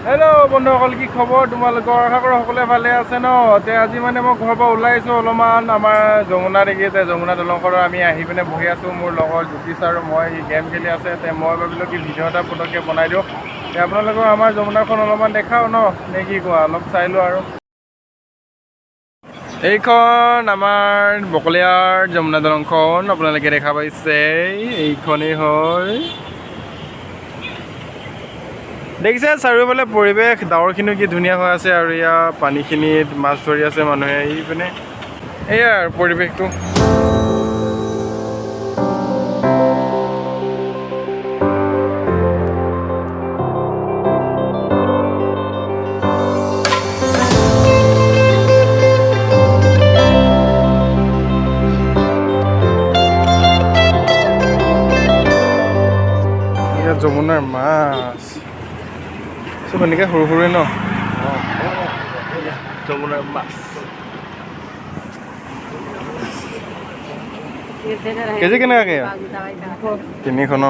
Hello' বন্ধুসকল, কি খবৰ তোমালোকৰ? আশা কৰোঁ সকলোৱে ভালে আছে ন? আজি মানে মই ঘৰৰ পৰা ওলাই আহিছোঁ অলপমান আমাৰ যমুনা দেখিছে যমুনা দলংখনত আমি আহি পিনে বহি আছোঁ। মোৰ লগৰ জ্যোতিষ আৰু মই গেম খেলি আছে। মই ভাবিলোঁ কি ভিডিঅ' এটা পটককৈ বনাই দিওঁ। আপোনালোকৰ আমাৰ যমুনাখন অলপমান দেখাওঁ ন, নে কি কোৱা? অলপ চাই লোৱা আৰু। এইখন আমাৰ বকলিয়াৰ যমুনা দলংখন আপোনালোকে দেখা পাইছে। এইখনেই হয়, দেখিছে চাৰিওফালে পৰিৱেশ, ডাৱৰখিনিও কি ধুনীয়া হৈ আছে আৰু ইয়াৰ পানীখিনিত মাছ ধৰি আছে মানুহে। এই পিনে এয়াই আৰু পৰিৱেশটো। ইয়াত যমুনাৰ মাছ চব এনেকৈ সৰু সৰুৱে ন। যমুনাৰ মাছ কেজি কেনেকুৱাকৈ? 300 ন?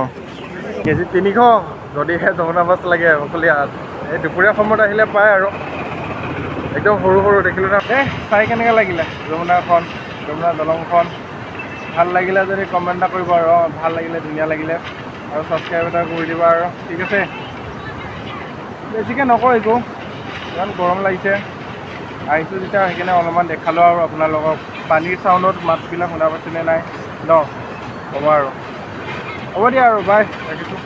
কেজি 300 যদিহে যমুনা মাছ লাগে বকলিয়াত। এই দুপৰীয়া সময়ত আহিলে পায় আৰু একদম সৰু সৰু দেখিলোঁ ন। চাই কেনেকৈ লাগিলে যমুনাখন, যমুনা দলংখন? ভাল লাগিলে যদি কমেণ্ট এটা কৰিব আৰু ভাল লাগিলে, ধুনীয়া লাগিলে, আৰু ছাবস্ক্ৰাইব এটা কৰি দিবা আৰু। ঠিক আছে, বেছিকৈ নকওঁ একো, ইমান গৰম লাগিছে। আহিছোঁ যেতিয়া সেইকাৰণে অলপমান দেখালোঁ আৰু আপোনালোকক। পানীৰ চাউণ্ডত মাছবিলাক শুনা পাইছেনে নাই ন? ক'ব আৰু। হ'ব দিয়া আৰু, বাই, ৰাখিছোঁ।